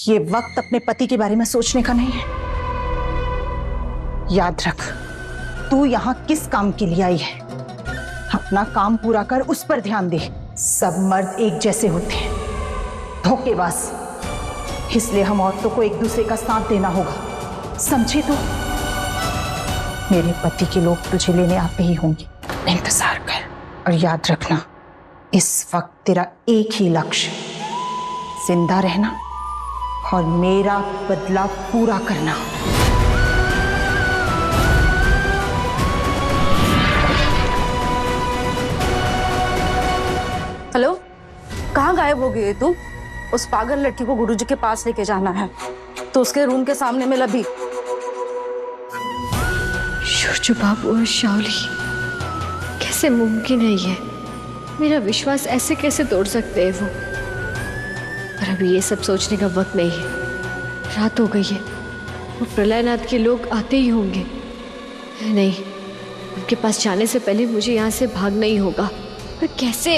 ये वक्त अपने पति के बारे में सोचने का नहीं है। याद रख, तू यहाँ किस काम के लिए आई है। अपना काम पूरा कर, उस पर ध्यान दे। सब मर्द एक जैसे होते हैं, धोखेबाज। इसलिए हम औरतों को एक दूसरे का साथ देना होगा, समझी तू? मेरे पति के लोग तुझे लेने आते ही होंगे, इंतजार कर। और याद रखना, इस वक्त तेरा एक ही लक्ष्य, जिंदा रहना और मेरा बदला पूरा करना। हेलो, कहाँ गायब हो गई है तू? उस पागल लड़की को गुरुजी के पास लेके जाना है, तो उसके रूम के सामने मिला भी। शोरजू बाबू और शाओली, कैसे मुमकिन है ये? मेरा विश्वास ऐसे कैसे तोड़ सकते हैं वो? पर अभी ये सब सोचने का वक्त नहीं है। रात हो गई है, वो प्रलयनाथ के लोग आते ही होंगे। नहीं, उनके पास जाने से पहले मुझे यहाँ से भागना ही होगा। पर कैसे?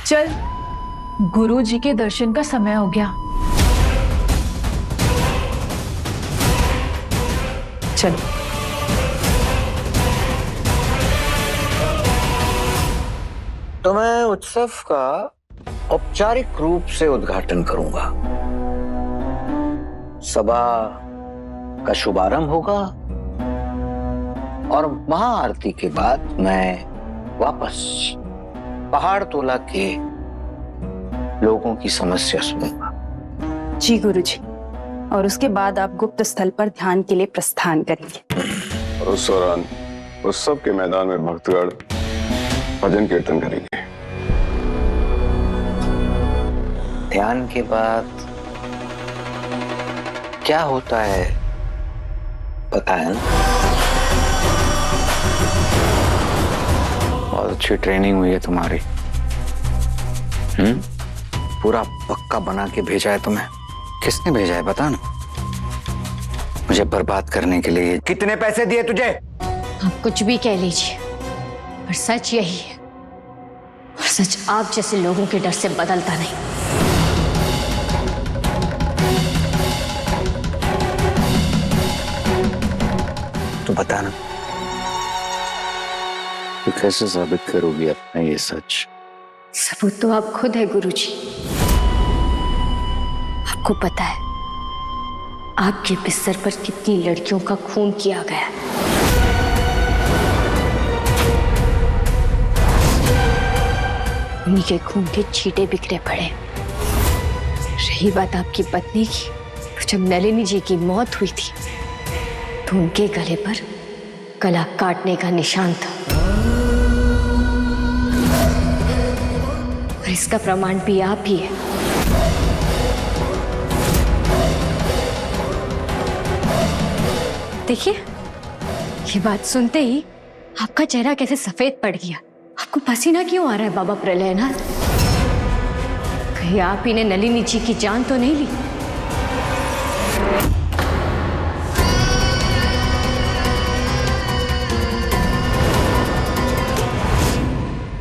चल, गुरु जी के दर्शन का समय हो गया। चल। तो मैं उत्सव का औपचारिक रूप से उद्घाटन करूंगा। सभा का शुभारंभ होगा और महाआरती के बाद मैं वापस पहाड़ तोला के लोगों की समस्या सुनूंगा। जी गुरुजी, और उसके बाद आप गुप्त स्थल पर ध्यान के लिए प्रस्थान करेंगे। और उस दौरान उत्सव के मैदान में भक्तगण भजन कीर्तन करेंगे। ध्यान के बाद क्या होता है पता है ना? बहुत अच्छी ट्रेनिंग हुई है तुम्हारी। पूरा पक्का बना के भेजा है तुम्हें। किसने भेजा है बता ना? मुझे बर्बाद करने के लिए। कितने पैसे दिए तुझे? आप कुछ भी कह लीजिए, पर सच यही है, और सच आप जैसे लोगों के डर से बदलता नहीं। तो बता ना, तू कैसे साबित करोगी अपना ये सच? सबूत तो आप खुद है गुरुजी। आपको पता है आपके बिस्तर पर कितनी लड़कियों का खून किया गया। उन्हीं के खून के छींटे बिखरे पड़े। रही बात आपकी पत्नी की, तो जब नलिनी जी की मौत हुई थी तो उनके गले पर गला काटने का निशान था, और इसका प्रमाण भी आप ही है। देखिए, ये बात सुनते ही आपका चेहरा कैसे सफेद पड़ गया। आपको पसीना क्यों आ रहा है बाबा प्रलयनाथ? कहीं आप ही ने नलिनी जी की जान तो नहीं ली?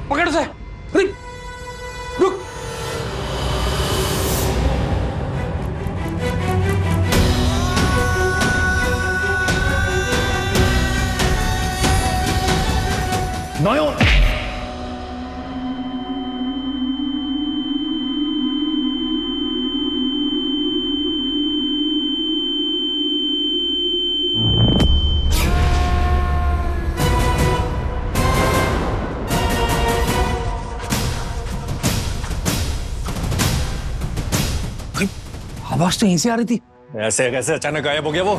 पकड़ से। रुक। नयन। आवाज तो यहीं से आ रही थी। ऐसे कैसे अचानक गायब हो गया वो?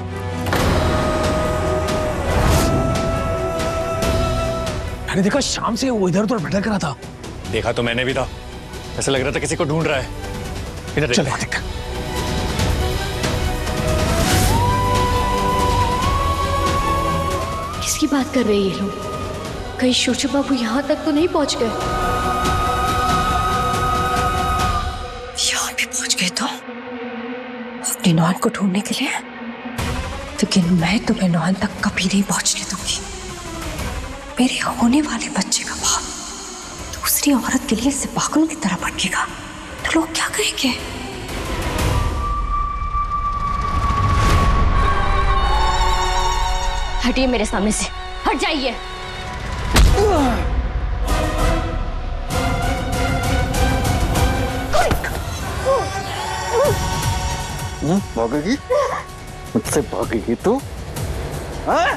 मैंने देखा शाम से वो इधर उधर भटक रहा था। देखा तो मैंने भी था, ऐसा लग रहा था किसी को ढूंढ रहा है। इधर चलो देख। देखते हैं। किसकी बात कर रहे हैं ये लोग? कहीं शोचू बाबू यहाँ तक तो नहीं पहुंच गए? यहाँ भी पहुंच गए तो अपनी नौन को ढूंढने के लिए, लेकिन मैं तुम्हें नौन तक कभी नहीं पहुंचने दूंगी। मेरे होने वाले बच्चे का बाप दूसरी औरत के लिए ऐसे पागलों की तरह भटकेगा तो लोग क्या कहेंगे? हटिए मेरे सामने से, हट जाइए। भागेगी? मुझसे भागेगी तू? हाँ?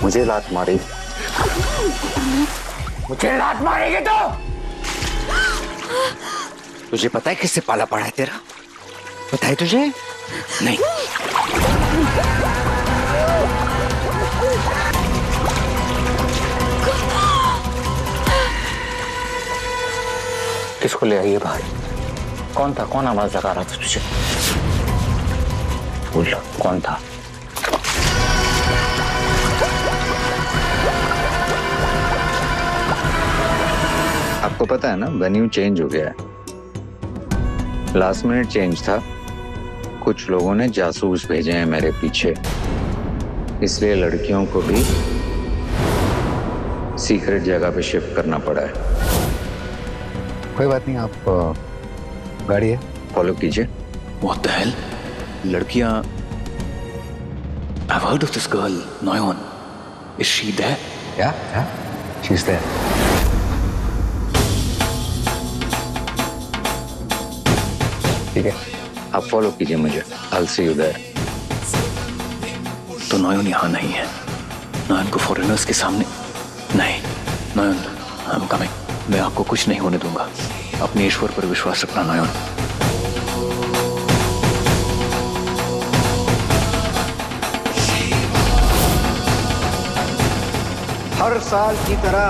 मुझे लात मारी, मुझे लात मारेगी तो? तुझे पता है किससे पाला पड़ा है तेरा? पता है तुझे? नहीं। किसको ले आइए बाहर? कौन था? कौन आवाज लगा रहा था तुझे? बोल, कौन था? आपको पता है ना, वेन्यू चेंज हो गया है। लास्ट मिनट चेंज था। कुछ लोगों ने जासूस भेजे हैं मेरे पीछे, इसलिए लड़कियों को भी सीक्रेट जगह पे शिफ्ट करना पड़ा है। कोई बात नहीं, आप गाड़ी है, फॉलो कीजिए। What the hell? लड़कियां, I've heard of this girl, Noyon. Is she there? Yeah, she's there. ठीक है, आप फॉलो कीजिए मुझे। I'll see you there. तो नॉयन यहाँ नहीं है। नॉयन को फॉरेनर्स के सामने नहीं। नॉयन, I'm coming. मैं आपको कुछ नहीं होने दूंगा। अपने ईश्वर पर विश्वास रखना नॉयन। हर साल की तरह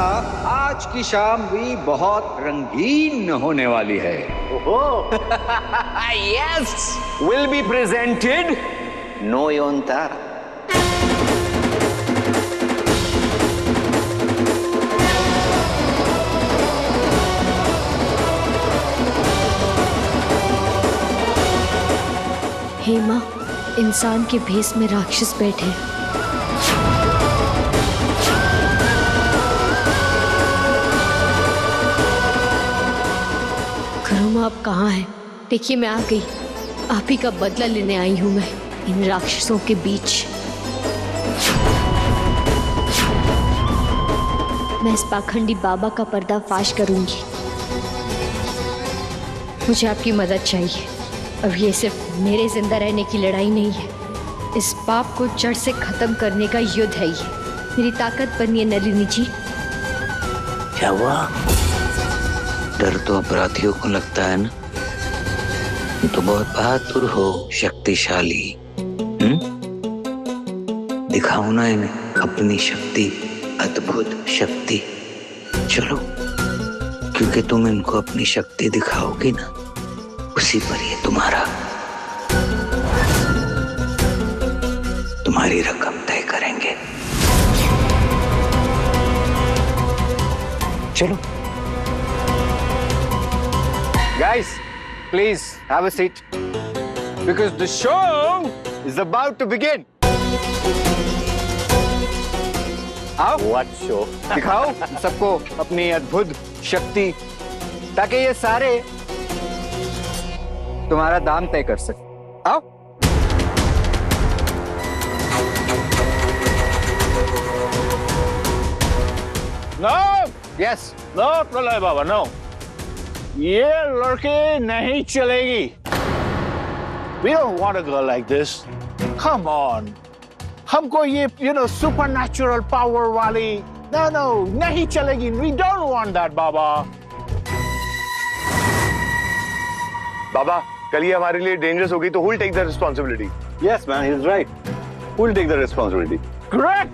आज की शाम भी बहुत रंगीन होने वाली है। Yes, will be presented Noyonta. Hema, इंसान के भेष में राक्षस बैठे। करुणा, आप कहाँ हैं? देखिए मैं आ गई। आप ही का बदला लेने आई हूं मैं इन राक्षसों के बीच। मैं इस पाखंडी बाबा का पर्दाफाश करूंगी। मुझे आपकी मदद चाहिए। अब ये सिर्फ मेरे जिंदा रहने की लड़ाई नहीं है, इस पाप को जड़ से खत्म करने का युद्ध है ये। मेरी ताकत बनिए नलिनी जी। क्या हुआ? डर तो अपराधियों को लगता है ना? तो बहुत बहादुर हो, शक्तिशाली। दिखाओ ना इन्हें अपनी शक्ति, अद्भुत शक्ति। चलो, क्योंकि तुम इनको अपनी शक्ति दिखाओगी ना, उसी पर ये तुम्हारी रकम तय करेंगे। चलो। Guys, please have a seat because the show is about to begin. आओ। What show? दिखाओ सबको अपनी अद्भुत शक्ति, ताकि ये सारे तुम्हारा दाम तय कर सके। आओ। No, Yes. no, प्रलय बाबा, no. ये लड़के नहीं चलेगी। We don't want a girl like this. Come on. हमको ये, supernatural power वाली, no, नहीं चलेगी। We don't want that, बाबा। बाबा कल ये हमारे लिए डेंजरस होगी तो who'll take the responsibility? Yes, man, he's right. Who'll take the responsibility? Correct.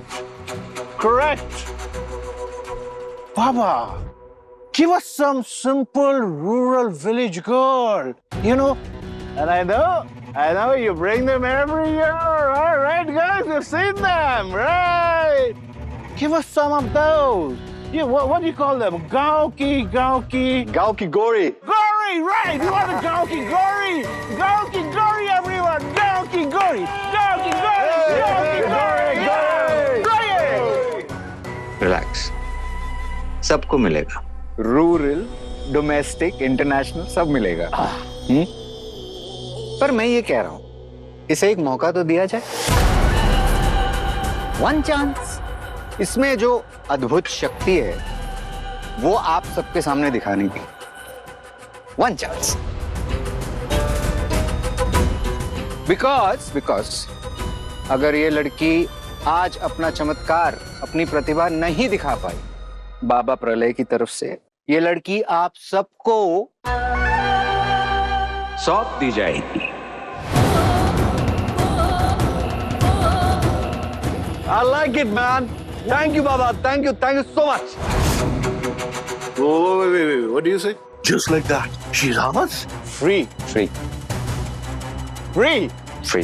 Correct. Baba, give us some simple rural village girl, you know. And I know you bring them every year. All right, guys, you've seen them, right? Give us some of those. Yeah, what do you call them? Gauki. Gav ki Gori. Gori, right? You want a Gauki Gori? Gauki Gori, everyone. Gauki Gori. Gauki Gori. Gauki Gori. Gori. Relax, सबको मिलेगा, rural, domestic, international सब मिलेगा। पर मैं ये कह रहा हूं, इसे एक मौका तो दिया जाए, वन चांस। इसमें जो अद्भुत शक्ति है वो आप सबके सामने दिखाने की, वन चांस। बिकॉज अगर ये लड़की आज अपना चमत्कार, अपनी प्रतिभा नहीं दिखा पाई बाबा प्रलय की तरफ से, ये लड़की आप सबको सौंप दी जाएगी। I like it, man. Thank you, Baba. Thank you so much. Oh, wait. What do you say? Just like that. She's ours? Free. Free Free. Free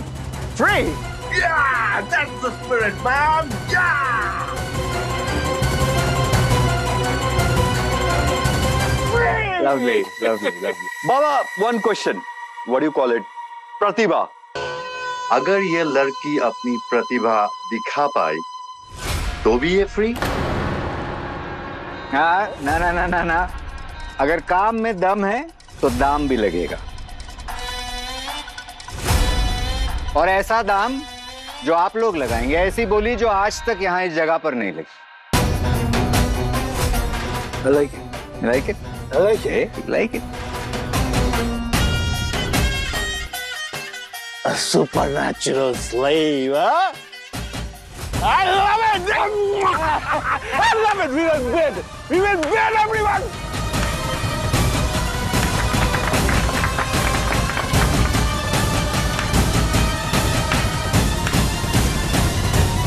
Free. Yeah, that's the spirit, man. Yeah. Free. Lovely. Baba, one question. What do you call it? Pratibha. अगर ये लड़की अपनी प्रतिभा दिखा पाई तो भी ये free? हाँ, ना, अगर काम में दम है तो दाम भी लगेगा, और ऐसा दाम जो आप लोग लगाएंगे, ऐसी बोली जो आज तक यहाँ इस जगह पर नहीं लगी। I like it. You like it? I like it. You like it? A supernatural slave, huh? I love it! I love it! We went big! We went big, everyone!